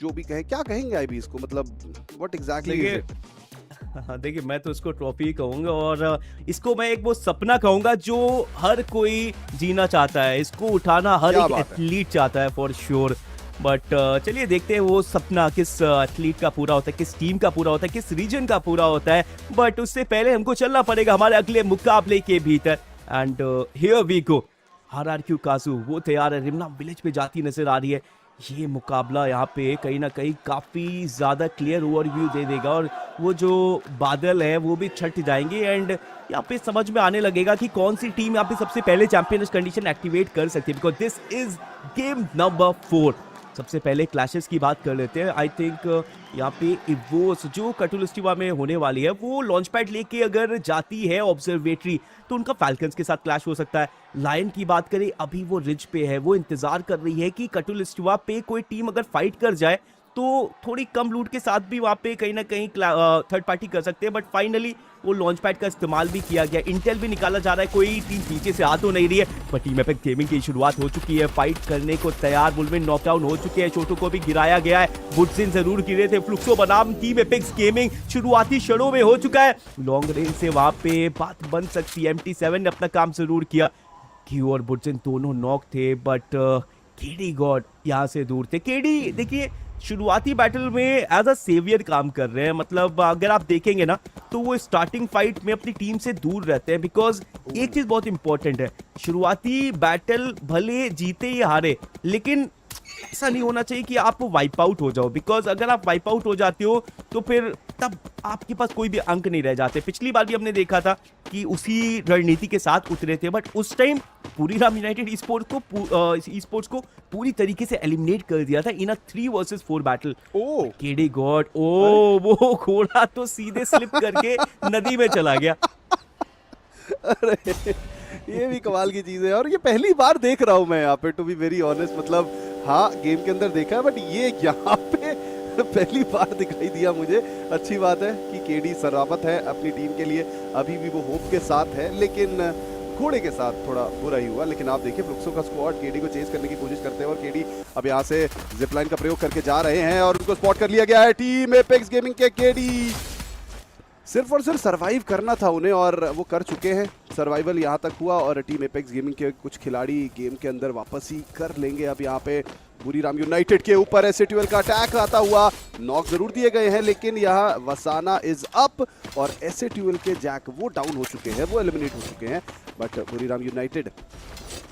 जो भी कहें, क्या कहेंगे आईबी इसको, मतलब व्हाट एग्जैक्टली इज देखिए, इट? हाँ, देखिए मैं तो इसको ट्रॉफी कहूंगा और इसको मैं एक वो सपना कहूंगा जो हर कोई जीना चाहता है, इसको उठाना हर क्या एक बात है। एथलीट चाहता है फॉर श्योर। बट चलिए देखते हैं वो सपना किस एथलीट का पूरा होता है, किस टीम का पूरा होता है, किस रीजन का पूरा होता है। बट उससे पहले हमको चलना पड़ेगा हमारे अगले मुकाबले के भीतर। And here we go. RRQ काजू वो तैयार है, रिमना विलेज पे जाती नजर आ रही है। ये मुकाबला यहाँ पे कहीं ना कहीं काफी ज्यादा क्लियर ओवरव्यू दे देगा और वो जो बादल है वो भी छट जाएंगे एंड यहाँ पे समझ में आने लगेगा कि कौन सी टीम यहाँ पे सबसे पहले चैंपियंस कंडीशन एक्टिवेट कर सकती है, because this is game number 4। सबसे पहले क्लैशेस की बात कर लेते हैं। आई थिंक यहाँ पे इवोस जो कटुलस्टिवा में होने वाली है वो लॉन्च पैड लेके अगर जाती है ऑब्जर्वेटरी तो उनका फैल्कन्स के साथ क्लैश हो सकता है। लायन की बात करें, अभी वो रिज पे है, वो इंतजार कर रही है कि कटुलस्टिवा पे कोई टीम अगर फाइट कर जाए तो थोड़ी कम लूट के साथ भी वहाँ पे कहीं ना कहीं थर्ड पार्टी कर सकते हैं। बट फाइनली वो लॉन्च पैड का इस्तेमाल भी किया गया, इंटेल भी निकाला जा रहा है, कोई टीम पीछे से आ तो नहीं रही है। पर टीम एपिक गेमिंग की शुरुआत हो चुकी है, फाइट करने को तैयार, बुलविन नॉकडाउन हो चुके हैं, छोटू को भी गिराया गया है, बुटजिन जरूर गिरे थे, फ्लुक्सो बनाम टीम एपिक्स गेमिंग शुरुआती क्षणों में हो चुका है। लॉन्ग रेंज से वहाँ पे बात बन सकती है, MT7 ने अपना काम जरूर किया। क्यू और बुटजिन दोनों नॉक थे बट केडी गॉड यहाँ से दूर थे। केडी देखिए शुरुआती बैटल में एज अ सेवियर काम कर रहे हैं, मतलब अगर आप देखेंगे ना तो वो स्टार्टिंग फाइट में अपनी टीम से दूर रहते हैं, बिकॉज एक चीज बहुत इंपॉर्टेंट है, शुरुआती बैटल भले जीते या हारे लेकिन ऐसा नहीं होना चाहिए कि आप वाइप आउट हो जाओ, बिकॉज अगर आप वाइप आउट हो जाते हो तो फिर तब आपके पास कोई भी अंक नहीं रह जाते। पिछली बार भी हमने देखा था कि उसी रणनीति के साथ उतरे थे, बट उस टाइम पूरीराम यूनाइटेड ई स्पोर्ट्स को पूरी तरीके से एलिमिनेट कर दिया था इन अ 3 वर्सेस 4 बैटल। ओ केडी गॉड, ओ वो घोड़ा तो सीधे स्लिप करके नदी में चला गया। अरे ये भी कमाल की चीज है और ये पहली बार देख रहा हूँ मैं यहाँ पे, टू बी वेरी ऑनेस्ट। मतलब हाँ गेम के अंदर देखा है बट ये यहाँ पे पहली बार दिखाई दिया मुझे। अच्छी बात है कि केडी सराबत है अपनी टीम के लिए, अभी भी वो होप के साथ है, लेकिन घोड़े के साथ थोड़ा बुरा ही हुआ। लेकिन आप देखिए फ्लुक्सो का स्क्वाड केडी को चेस करने की कोशिश करते हैं और केडी अब यहाँ से जिपलाइन का प्रयोग करके जा रहे हैं और उनको स्पॉट कर लिया गया है टीम एपेक्स गेमिंग के। केडी सिर्फ और सिर्फ सरवाइव करना था उन्हें और वो कर चुके हैं। सर्वाइवल यहाँ तक हुआ और टीम एपेक्स गेमिंग के कुछ खिलाड़ी गेम के अंदर वापस ही कर लेंगे। अब यहाँ पे बुरीराम यूनाइटेड के ऊपर एसए12 का अटैक आता हुआ, नॉक जरूर दिए गए हैं लेकिन यहाँ वसाना इज अप और एसए12 के जैक वो डाउन हो चुके हैं, वो एलिमिनेट हो चुके हैं। बट बुरीराम यूनाइटेड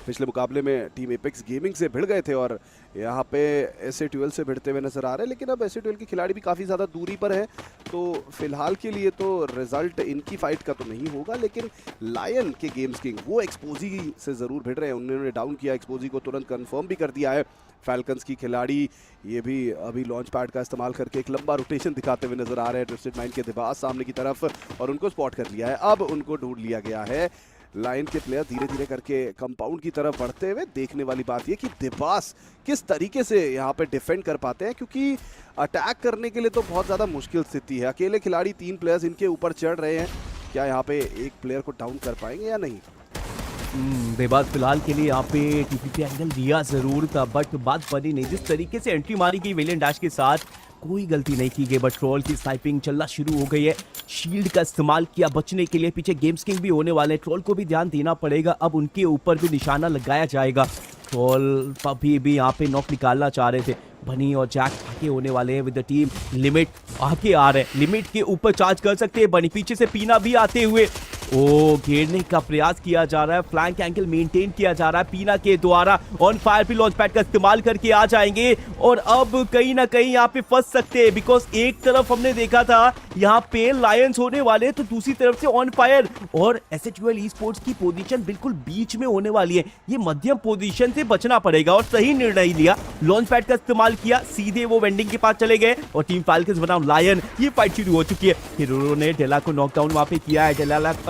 पिछले मुकाबले में टीम एपेक्स गेमिंग से भिड़ गए थे और यहाँ पे एसए12 से भिड़ते हुए नजर आ रहे हैं, लेकिन अब एसए12 के खिलाड़ी भी काफ़ी ज़्यादा दूरी पर हैं, तो फिलहाल के लिए तो रिजल्ट इनकी फाइट का तो नहीं होगा। लेकिन लायन के गेम्स किंग वो एक्सपोजी से ज़रूर भिड़ रहे हैं, उन्होंने डाउन किया एक्सपोजी को, तुरंत कंफर्म भी कर दिया है। फैल्कन्स की खिलाड़ी ये भी अभी लॉन्च पैड का इस्तेमाल करके एक लंबा रोटेशन दिखाते हुए नजर आ रहे हैं। ट्विस्टेड माइंड के दिबास सामने की तरफ और उनको स्पॉट कर लिया है, अब उनको ढूंढ लिया गया है। लाइन के प्लेयर धीरे धीरे करके कंपाउंड की तरफ बढ़ते हुए, देखने वाली बात यह कि दिबास किस तरीके से यहाँ पे डिफेंड कर पाते हैं, क्योंकि अटैक करने के लिए तो बहुत ज़्यादा मुश्किल स्थिति है। अकेले खिलाड़ी 3 प्लेयर्स इनके ऊपर चढ़ रहे हैं, क्या यहाँ पे एक प्लेयर को डाउन कर पाएंगे या नहीं? बेबाद फिलहाल के लिए यहाँ पे टीपीपी एंगल दिया जरूर था बट बात बनी नहीं। जिस तरीके से एंट्री मारी गई वेलियन डैश के साथ कोई गलती नहीं की गई, बट ट्रोल की स्नाइपिंग चलना शुरू हो गई है। शील्ड का इस्तेमाल किया बचने के लिए, पीछे गेम्स किंग भी होने वाले हैं, ट्रोल को भी ध्यान देना पड़ेगा, अब उनके ऊपर भी निशाना लगाया जाएगा। ट्रोल अभी भी यहाँ पे नॉक निकालना चाह रहे थे, बनी और जैक आगे होने वाले हैं विद द टीम। लिमिट आगे आ रहे हैं, लिमिट के ऊपर चार्ज कर सकते हैं, बनी पीछे से पीना भी आते हुए ओ घेरने का प्रयास किया जा रहा है, फ्लैंक एंगल मेंटेन किया जा रहा है पीना के द्वारा। ऑन फायर भी लॉन्च पैड का इस्तेमाल करके आ जाएंगे और अब कहीं ना कहीं यहाँ पे फंस सकते हैं, बिकॉज एक तरफ हमने देखा था यहाँ पे लायंस होने वाले तो दूसरी तरफ से ऑन फायर और एसए12 ई स्पोर्ट्स की पोजीशन बिल्कुल बीच में होने वाली है। ये मध्यम पोजीशन से बचना पड़ेगा और सही निर्णय लिया, लॉन्च पैड का इस्तेमाल किया, सीधे वो वेंडिंग के पास चले गए और टीम फाल्कन्स बनाम लायन ये फाइट शुरू हो चुकी है। फिर उन्होंने डेला को नॉकडाउन वहां पे किया है,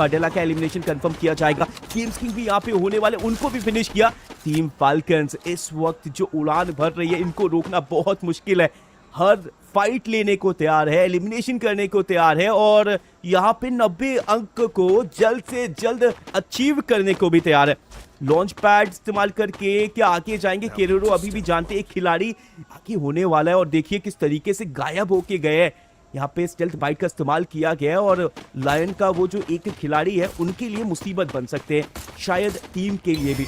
डेला का एलिमिनेशन कंफर्म किया जाएगा। गेम्स किंग भी यहाँ पे होने वाले, उनको भी फिनिश किया। टीम फाल्कन्स इस वक्त जो उड़ान भर रही है इनको रोकना बहुत मुश्किल है, हर फाइट लेने को तैयार है, एलिमिनेशन करने को तैयार है और यहाँ पे 90 अंक को जल्द से जल्द अचीव करने को भी तैयार है। लॉन्च पैड इस्तेमाल करके क्या आगे जाएंगे? केरेरो अभी भी जानते हैं एक खिलाड़ी आगे होने वाला है और देखिए किस तरीके से गायब होके गए हैं। यहाँ पे स्टेल्थ बाइट का इस्तेमाल किया गया है और लायन का वो जो एक खिलाड़ी है उनके लिए मुसीबत बन सकते हैं, शायद टीम के लिए भी।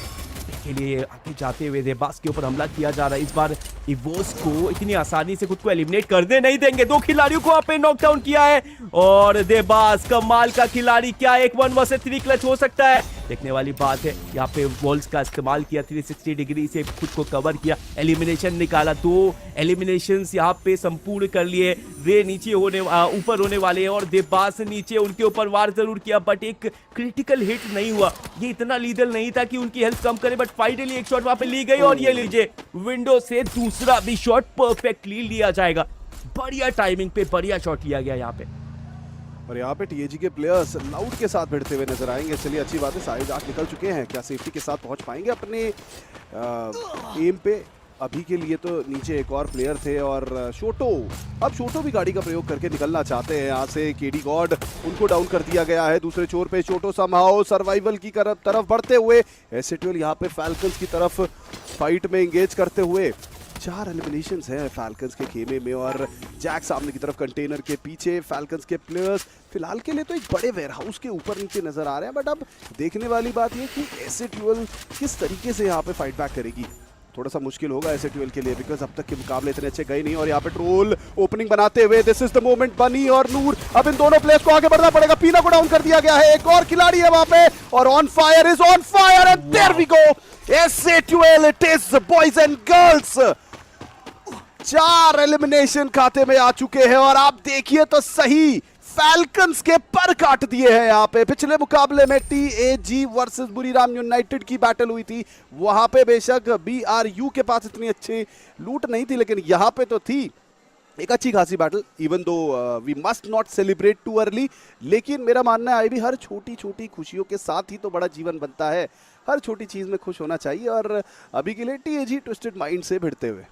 के लिए आगे जाते हुए देबास के ऊपर हमला किया जा रहा है। इस बार इवोस को इतनी आसानी से खुद को एलिमिनेट करने नहीं देंगे। दो खिलाड़ियों को आपने नॉकडाउन किया है और देबास कमाल का खिलाड़ी, क्या एक 1 वर्सेस 3 क्लच हो सकता है? देखने वाली बात है। यहाँ पे वॉल्स का इस्तेमाल किया, 360 डिग्री से खुद को कवर किया, एलिमिनेशन निकाला। 2 एलिमिनेशंस यहाँ पे संपूर्ण कर लिए। रे नीचे ऊपर होने वाले हैं और देबास नीचे उनके ऊपर वार जरूर किया बट एक क्रिटिकल हिट नहीं हुआ। ये इतना लीडल नहीं था कि उनकी हेल्थ कम करे बट फाइनली एक शॉट वहां पे ली गई और ये लीजिए विंडो से दूसरा भी शॉट परफेक्टली लिया जाएगा। बढ़िया टाइमिंग पे बढ़िया शॉट लिया गया यहाँ पे। और यहाँ पे टीएजी के प्लेयर्स लाउड के साथ भिड़ते हुए नजर आएंगे। चलिए अच्छी बात है, साइड आठ निकल चुके हैं। क्या सेफ्टी के साथ पहुंच पाएंगे अपने एम पे? अभी के लिए तो नीचे एक और प्लेयर थे और शोटो, अब शोटो भी गाड़ी का प्रयोग करके निकलना चाहते हैं यहाँ से। केडी गॉड उनको डाउन कर दिया गया है। दूसरे छोर पे शोटो समहाउ सर्वाइवल की तरफ बढ़ते हुए एसएटवेल यहाँ पे फैल्कन्स की तरफ फाइट में एंगेज करते हुए। 4 एलिमिनेशंस हैं फैल्कन्स के खेमे में और जैक सामने की तरफ कंटेनर के पीछे। फैल्कन्स के प्लेयर्स फिलहाल के लिए तो एक बड़े वेयरहाउस के ऊपर नीचे नजर आ रहे हैं बट अब देखने वाली बात यह कि एसएटवेल किस तरीके से यहाँ पे फाइट बैक करेगी। थोड़ा सा मुश्किल होगा एसएटवेल के लिए बिकॉज अब तक के मुकाबले इतने अच्छे गए नहीं। और यहाँ पे ट्रोल ओपनिंग बनाते हुए दिस इज द मोमेंट। बनी और नूर, अब इन दोनों प्लेयर्स को आगे बढ़ना पड़ेगा। पीना को डाउन कर दिया गया है। एक और खिलाड़ी है वहां पे और on fire is on fire and there we go. एसएटवेल it is boys and girls. 4 elimination खाते में आ चुके हैं और आप देखिए तो सही, फैल्कन्स के पर काट दिए हैं यहाँ पे। पिछले मुकाबले में टीएजी वर्सेस बुरीराम यूनाइटेड की बैटल हुई थी, वहां पे बेशक बीआरयू के पास इतनी अच्छी लूट नहीं थी लेकिन यहाँ पे तो थी एक अच्छी खासी battle. Even though we must not celebrate too early, लेकिन मेरा मानना है भी हर छोटी छोटी खुशियों के साथ ही तो बड़ा जीवन बनता है। हर छोटी चीज में खुश होना चाहिए और अभी के लिए टीएजी ट्विस्टेड माइंड से भिड़ते हुए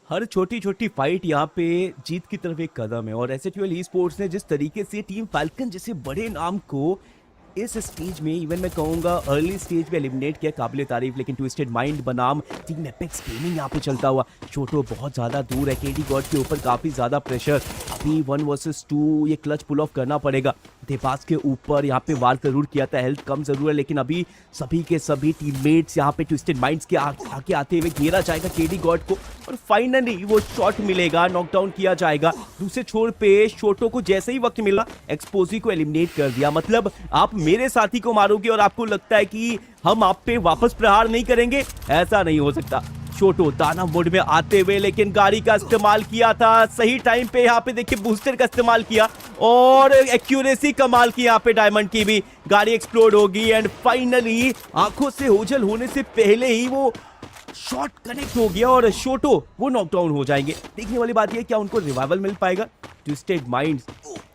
हर छोटी छोटी फाइट यहाँ पे जीत की तरफ एक कदम है। और एसएटवेल ई स्पोर्ट्स ने जिस तरीके से टीम फैल्कन जैसे बड़े नाम को इस स्टेज में, इवन मैं कहूंगा अर्ली स्टेज पे एलिमिनेट किया, काबिले तारीफ। लेकिन ट्विस्टेड माइंड बनाम टीम एपेक्स गेमिंग यहाँ पे चलता हुआ। छोटो बहुत ज्यादा दूर है, केडी गॉड के ऊपर काफी ज्यादा प्रेशर। अभी 1 वर्सेस 2 ये क्लच पुल ऑफ करना पड़ेगा। देबास के ऊपर यहाँ पे वार जरूर किया था, हेल्थ कम जरूर है लेकिन अभी सभी के सभी टीममेट्स यहाँ पे ट्विस्टेड माइंड्स के आगे आते हुए घेरा जाएगा केडी गॉड को और फाइनली वो शॉट मिलेगा, नॉकडाउन किया जाएगा। दूसरे छोर पे शोटो को जैसे ही वक्त मिला एक्सपोजी को एलिमिनेट कर दिया। मतलब आप मेरे साथी को मारोगे और आपको लगता है कि हम आप पे वापस प्रहार नहीं करेंगे, ऐसा नहीं हो सकता। छोटो दानव मोड में आते हुए लेकिन गाड़ी का इस्तेमाल किया था सही टाइम पे। यहाँ पे देखिए बूस्टर का इस्तेमाल किया और एक्यूरेसी कमाल की यहाँ पे डायमंड की भी। गाड़ी एक्सप्लोड होगी एंड फाइनली आंखों से ओझल होने से पहले ही वो शॉट कनेक्ट हो गया और शोटो वो नॉकडाउन हो जाएंगे। देखने वाली बात यह क्या उनको रिवाइवल मिल पाएगा। ट्विस्टेड माइंड्स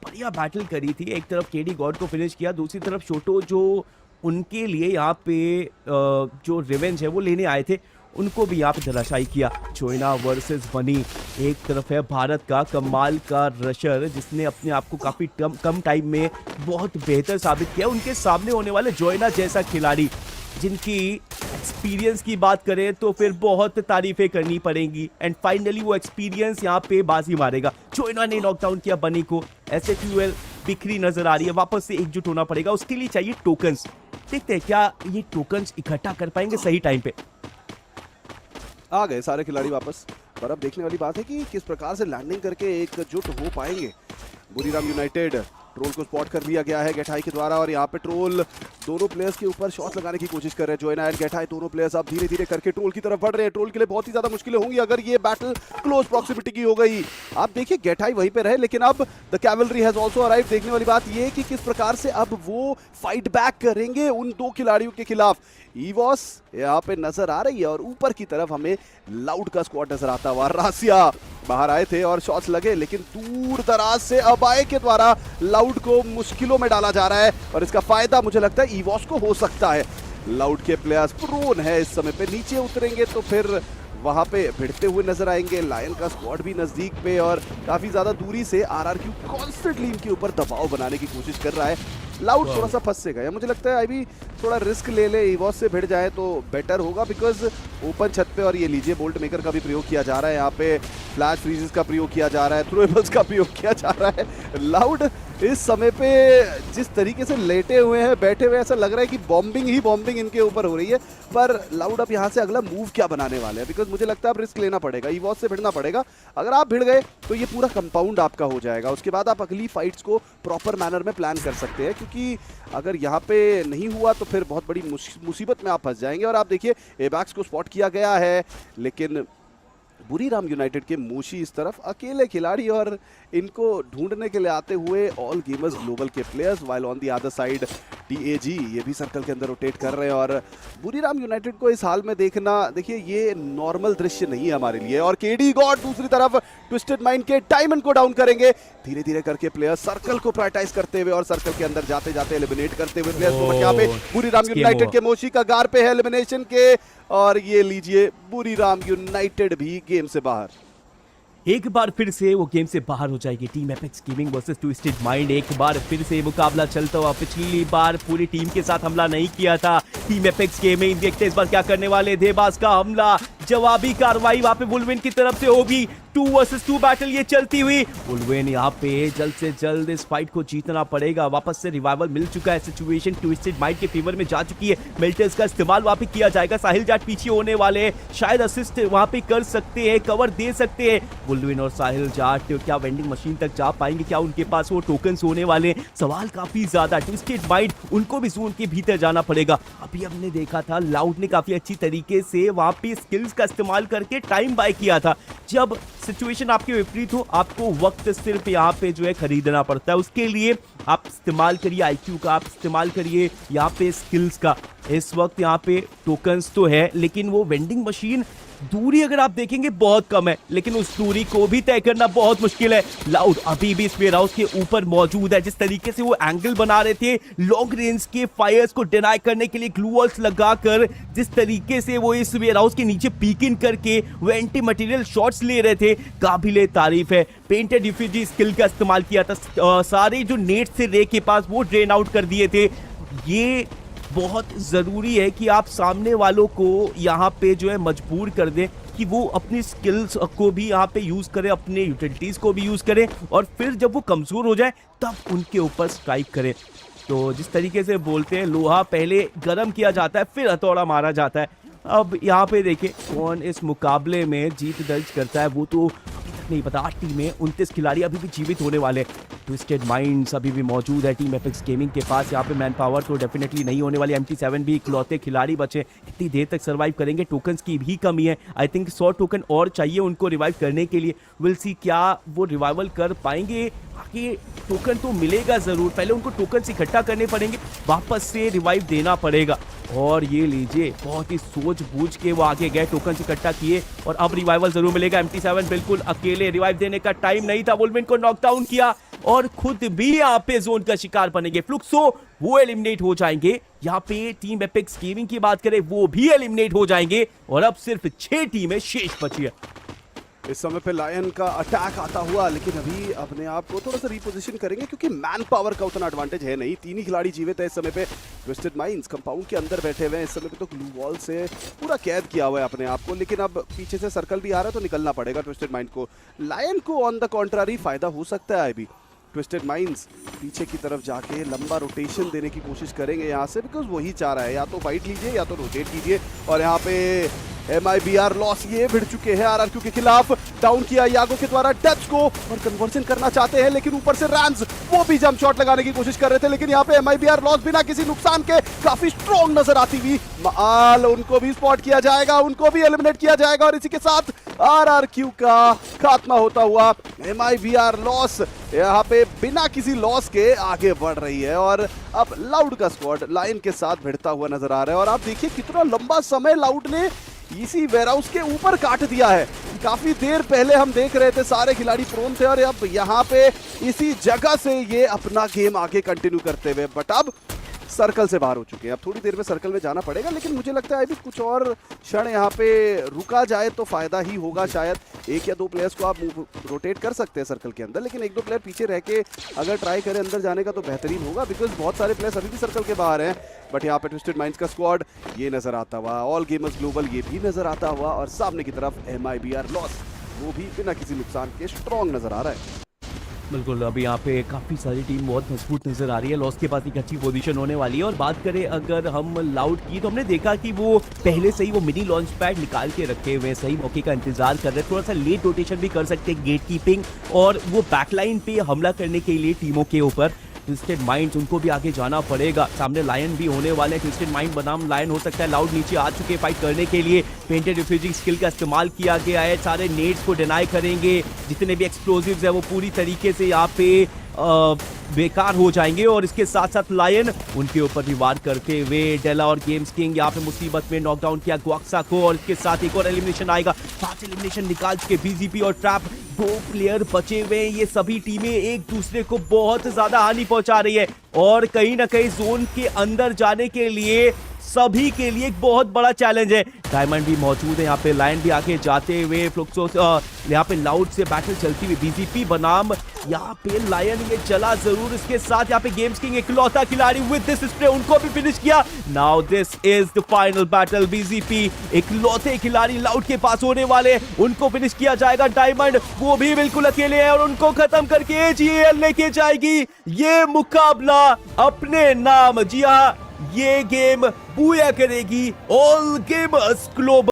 बढ़िया बैटल करी थी, एक तरफ केडी गॉड को फिनिश किया, दूसरी तरफ शोटो जो उनके लिए यहाँ पे जो रिवेंज है वो लेने आए थे उनको भी यहाँ पे धराशायी किया। जोइना वर्सेस बनी, एक तरफ है भारत का कमाल का रशर जिसने अपने आप को काफी कम टाइम में बहुत बेहतर साबित किया। उनके सामने होने वाले जोइना जैसा खिलाड़ी जिनकी एक्सपीरियंस की बात करें तो फिर बहुत तारीफें करनी पड़ेंगी एंड फाइनली वो एक्सपीरियंस यहाँ पे बाजी मारेगा। जोइना ने नॉकडाउन किया बनी को। एसएटवेल बिखरी नजर आ रही है, वापस से एकजुट होना पड़ेगा, उसके लिए चाहिए टोकन्स। देखते हैं क्या ये टोकन्स इकट्ठा कर पाएंगे सही टाइम पे। आ गए सारे खिलाड़ी वापस, पर अब देखने वाली बात है कि किस प्रकार से लैंडिंग करके एकजुट हो पाएंगे। बुरीराम यूनाइटेड ट्रोल को स्पॉट कर लिया गया है गेठाई के द्वारा और यहाँ पे ट्रोल दोनों प्लेयर्स के ऊपर शॉट लगाने की कोशिश कर रहे हैं। जोइना एंड गेठाई दोनों प्लेयर्स अब धीरे धीरे करके ट्रोल की तरफ बढ़ रहे हैं। ट्रोल के लिए बहुत ही ज्यादा मुश्किलें होंगी अगर ये बैटल क्लोज प्रॉक्सिमिटी की हो गई। आप देखिए गेठाई वहीं पे रहे लेकिन अब the cavalry has also arrived. देखने वाली बात ये कि किस प्रकार से अब वो फाइट बैक करेंगे उन 2 खिलाड़ियों के खिलाफ। ईवॉस यहाँ पे नजर आ रही है और ऊपर की तरफ हमें लाउड का स्क्वाड नजर आता हुआ। रासिया बाहर आए थे और शॉट्स लगे लेकिन दूर दराज से अबाए के द्वारा लाउड को मुश्किलों में डाला जा रहा है और इसका फायदा मुझे लगता है ईवॉस को हो सकता है। लाउड के प्लेयर्स प्रोन है इस समय पे, नीचे उतरेंगे तो फिर वहां पे भिड़ते हुए नजर आएंगे। लायन का स्क्वाड भी नजदीक पे और काफी ज्यादा दूरी से आरआरक्यू कॉन्स्टेंटली इनके ऊपर दबाव बनाने की कोशिश कर रहा है। लाउड थोड़ा सा फंस से गया। मुझे लगता है अभी थोड़ा रिस्क ले ले, इवॉस से भिड़ जाए तो बेटर होगा, बिकॉज ओपन छत पे, और ये लीजिए बोल्ट मेकर का भी प्रयोग किया जा रहा है, यहाँ पे फ्लैश फ्रीजेस का प्रयोग किया जा रहा है, थ्रोएबल्स का प्रयोग किया जा रहा है। लाउड इस समय पे जिस तरीके से लेटे हुए हैं, बैठे हुए, ऐसा लग रहा है कि बॉम्बिंग ही बॉम्बिंग इनके ऊपर हो रही है। पर लाउड अब यहाँ से अगला मूव क्या बनाने वाले हैं, बिकॉज मुझे लगता है अब रिस्क लेना पड़ेगा, इवॉस से भिड़ना पड़ेगा। अगर आप भिड़ गए तो ये पूरा कंपाउंड आपका हो जाएगा, उसके बाद आप अगली फाइट्स को प्रॉपर मैनर में प्लान कर सकते हैं, क्योंकि अगर यहाँ पे नहीं हुआ तो फिर बहुत बड़ी मुसीबत में आप फंस जाएंगे। और आप देखिए एबैक्स को स्पॉट किया गया है, लेकिन बुरीराम यूनाइटेड के मोशी इस तरफ अकेले खिलाड़ी, और इनको ढूंढने के लिए आते हुए ऑल गेमर्स ग्लोबल के players, while on the other side TAG ये भी सर्कल के अंदर रोटेट कर रहे हैं। और बुरीराम यूनाइटेड को इस हाल में देखना, देखिए ये नॉर्मल दृश्य नहीं है हमारे लिए। और केडी गॉड दूसरी तरफ ट्विस्टेड माइंड के डायमंड को डाउन करेंगे, धीरे धीरे करके प्लेयर्स सर्कल को प्रायोरिटाइज करते हुए और सर्कल के अंदर जाते जाते एलिमिनेट करते हुए प्लेयर्स को। यहाँ पे बुरीराम यूनाइटेड के मोशी का गार पे है एलिमिनेशन के, और ये लीजिए बुरीराम यूनाइटेड भी गेम से बाहर। एक बार फिर से वो गेम से बाहर हो जाएगी team apex gaming versus twisted mind. एक बार फिर से मुकाबला चलता हुआ, पिछली बार पूरी टीम के साथ हमला नहीं किया था टीम एपेक्स गेमिंग। देखते इस बार क्या करने वाले, देबास का हमला, जवाबी कार्रवाई वहां पे वुल्वेन की तरफ से होगी। 2 वर्सेस 2 बैटल ये चलती हुई, वुल्वेन यहाँ पे जल्द से जल्द इस फाइट को जीतना पड़ेगा। वापस से रिवाइवल मिल चुका है, सिचुएशन ट्विस्टेड माइंड के फेवर में जा चुकी है। मेल्टर्स का इस्तेमाल वहां पे किया जाएगा, साहिल जाट पीछे होने वाले हैं, शायद असिस्ट वहां पे कर सकते हैं, कवर दे सकते हैं। वुल्वेन और साहिल जाट क्या वेंडिंग मशीन तक जा पाएंगे, क्या उनके पास वो टोकन्स होने वाले, सवाल काफी ज्यादा। ट्विस्टेड माइंड उनको भी जोन के भीतर जाना पड़ेगा। अभी हमने देखा था लाउड ने काफी अच्छी तरीके से वहां पे स्किल्स का इस्तेमाल करके टाइम बाय किया था। जब सिचुएशन आपके विपरीत हो, आपको वक्त सिर्फ यहाँ पे जो है खरीदना पड़ता है, उसके लिए आप इस्तेमाल करिए आईक्यू का, आप इस्तेमाल करिए यहाँ पे स्किल्स का। इस वक्त यहाँ पे टोकन्स तो है, लेकिन वो वेंडिंग मशीन दूरी अगर आप देखेंगे बहुत कम है, लेकिन उस दूरी को भी तय करना बहुत मुश्किल है। लाउड अभी भी इस वेयर हाउस के ऊपर मौजूद है। जिस तरीके से वो एंगल बना रहे थे लॉन्ग रेंज के फायर्स को डिनाई करने के लिए ग्लू वॉल्स लगाकर, जिस तरीके से वो इस वेयर हाउस के नीचे पीक इन करके वो एंटी मटेरियल शॉट्स ले रहे थे, काबिले तारीफ है। पेंटेड रिफ्यूजी स्किल का इस्तेमाल किया था, सारे जो नेट से रे के पास वो ड्रेन आउट कर दिए थे। ये बहुत ज़रूरी है कि आप सामने वालों को यहाँ पे जो है मजबूर कर दें कि वो अपनी स्किल्स को भी यहाँ पे यूज़ करें, अपने यूटिलिटीज़ को भी यूज़ करें, और फिर जब वो कमज़ोर हो जाए तब उनके ऊपर स्ट्राइक करें। तो जिस तरीके से बोलते हैं लोहा पहले गर्म किया जाता है फिर हथौड़ा मारा जाता है। अब यहाँ पे देखें कौन इस मुकाबले में जीत दर्ज करता है वो तो अभी तक नहीं पता। 8 टीमें 29 खिलाड़ी अभी भी जीवित होने वाले। ट्विस्टेड माइंड्स अभी भी मौजूद है टीम एपेक्स गेमिंग के पास। यहाँ पे मैन पावर तो डेफिनेटली नहीं होने वाली। MT7 भी इकलौते खिलाड़ी बचे, कितनी देर तक सर्वाइव करेंगे, टोकन्स की भी कमी है। आई थिंक 100 टोकन और चाहिए उनको रिवाइव करने के लिए। विल सी क्या वो रिवाइवल कर पाएंगे, आगे टोकन तो मिलेगा ज़रूर, पहले उनको टोकन इकट्ठा करने पड़ेंगे, वापस से रिवाइव देना पड़ेगा। और ये लीजिए बहुत ही सोच बूझ के वो आगे गए, टोकन इकट्ठा किए और अब रिवाइवल जरूर मिलेगा। MT7 बिल्कुल अकेले, रिवाइव देने का टाइम नहीं था, वुल्वेन को नॉकडाउन किया और खुद भी यहाँ पे जोन का शिकार बनेंगे। फ्लुक्सो वो एलिमिनेट हो जाएंगे। यहाँ पे टीम एपेक्स गेमिंग की बात करें वो भी एलिमिनेट हो जाएंगे और अब सिर्फ 6 टीमें शेष बची है। इस समय पे लायन का अटैक आता हुआ, लेकिन अभी अपने आप को थोड़ा सा रिपोजिशन करेंगे क्योंकि मैन पावर का उतना एडवांटेज है नहीं। 3 ही खिलाड़ी जीवित है इस समय पे। ट्विस्टेड माइंड्स कंपाउंड के अंदर बैठे हुए हैं इस समय पे, तो ग्लू वॉल से पूरा कैद किया हुआ है अपने आप को, लेकिन अब पीछे से सर्कल भी आ रहा है तो निकलना पड़ेगा ट्विस्टेड माइंड को। लायन को ऑन द कॉन्ट्रारी फायदा हो सकता है अभी। ट्विस्टेड माइंड्स पीछे की तरफ जाके लंबा रोटेशन देने की कोशिश करेंगे यहाँ से, बिकॉज वही चाह रहा है, या तो फाइट लीजिए या तो रोटेट कीजिए। और यहाँ पे MIBR लॉस ये भिड़ चुके हैं RRQ के खिलाफ। डाउन किया यागो के द्वारा डेथ को और कन्वर्जन करना चाहते हैं, लेकिन ऊपर से रैम्स वो भी जंप शॉट लगाने की कोशिश कर रहे थे, लेकिन यहाँ पे MIBR लॉस बिना किसी नुकसान के काफी स्ट्रॉन्ग नजर आती हुई। माल उनको भी स्पॉट किया जाएगा, उनको भी एलिमिनेट किया जाएगा और इसी के साथ RRQ का खात्मा होता हुआ। MIBR लॉस यहाँ पे बिना किसी लॉस के आगे बढ़ रही है और अब लाउड का स्क्वाड लाइन के साथ भिड़ता हुआ नजर आ रहा है। और आप देखिए कितना लंबा समय लाउड ने इसी वेयरहाउस के ऊपर काट दिया है। काफी देर पहले हम देख रहे थे सारे खिलाड़ी प्रोन थे और अब यहाँ पे इसी जगह से ये अपना गेम आगे कंटिन्यू करते हुए, बट अब सर्कल से बाहर हो चुके हैं। अब थोड़ी देर में सर्कल में जाना पड़ेगा, लेकिन मुझे लगता है अभी कुछ और क्षण यहाँ पे रुका जाए तो फायदा ही होगा। शायद 1 या 2 प्लेयर्स को आप रोटेट कर सकते हैं सर्कल के अंदर, लेकिन 1-2 प्लेयर पीछे रह के अगर ट्राई करें अंदर जाने का तो बेहतरीन होगा, बिकॉज बहुत सारे प्लेयर्स अभी भी सर्कल के बाहर हैं। बट यहाँ पे ट्विस्टेड माइंड्स का स्क्वाड ये नजर आता हुआ, ऑल गेमर्स ग्लोबल ये भी नजर आता हुआ, और सामने की तरफ MIBR लॉस वो भी बिना किसी नुकसान के स्ट्रॉन्ग नजर आ रहा है। बिल्कुल, अभी यहाँ पे काफी सारी टीम बहुत मजबूत नजर आ रही है। लॉस के पास एक अच्छी पोजीशन होने वाली है। और बात करें अगर हम लाउड की, तो हमने देखा कि वो पहले से ही वो मिनी लॉन्च पैड निकाल के रखे हुए हैं, सही मौके का इंतजार कर रहे हैं। थोड़ा सा लेट रोटेशन भी कर सकते हैं, गेट कीपिंग और वो बैकलाइन पे हमला करने के लिए टीमों के ऊपर। ट्विस्टेड माइंड्स उनको भी आगे जाना पड़ेगा। सामने लायन भी होने वाले हैं। ट्विस्टेड माइंड बनाम लायन हो सकता है। लाउड नीचे आ चुके फाइट करने के लिए। पेंटेड रिफ्यूजिंग स्किल का इस्तेमाल किया गया है। सारे नेड्स को डिनाई करेंगे। जितने भी एक्सप्लोजिव्स है वो पूरी तरीके से यहाँ पे बेकार हो जाएंगे। और इसके साथ साथ लायन उनके ऊपर भी वार करते हुए डेला और गेम्स किंग यहाँ पे मुसीबत में नॉकडाउन किया ग्वाक्सा को। और इसके साथ एक और एलिमिनेशन आएगा। 5 एलिमिनेशन निकाल चुके BGP और ट्रैप। 2 प्लेयर बचे हुए हैं। ये सभी टीमें एक दूसरे को बहुत ज्यादा हानि पहुंचा रही है और कहीं ना कहीं जोन के अंदर जाने के लिए सभी के लिए एक बहुत बड़ा चैलेंज है। डायमंड भी मौजूद है यहाँ पे। लायन भी आगे जाते हुए। फ्लुक्सोस यहाँ पे लाउड से बैटल चलती हुई। BGP बनाम यहाँ पे लायन ये चला जरूर। इसके साथ यहाँ पे गेम्स किंग इकलौता खिलाड़ी विद दिस स्प्रे उनको भी फिनिश किया। Now this is the final battle. BGP इकलौते खिलाड़ी लाउड के पास होने वाले, उनको फिनिश किया जाएगा। डायमंड वो भी बिल्कुल अकेले है और उनको खत्म करके AGL लेके जाएगी ये मुकाबला अपने नाम। जी हाँ, ये गेम बूया करेगी ऑल गेमर्स ग्लोबल।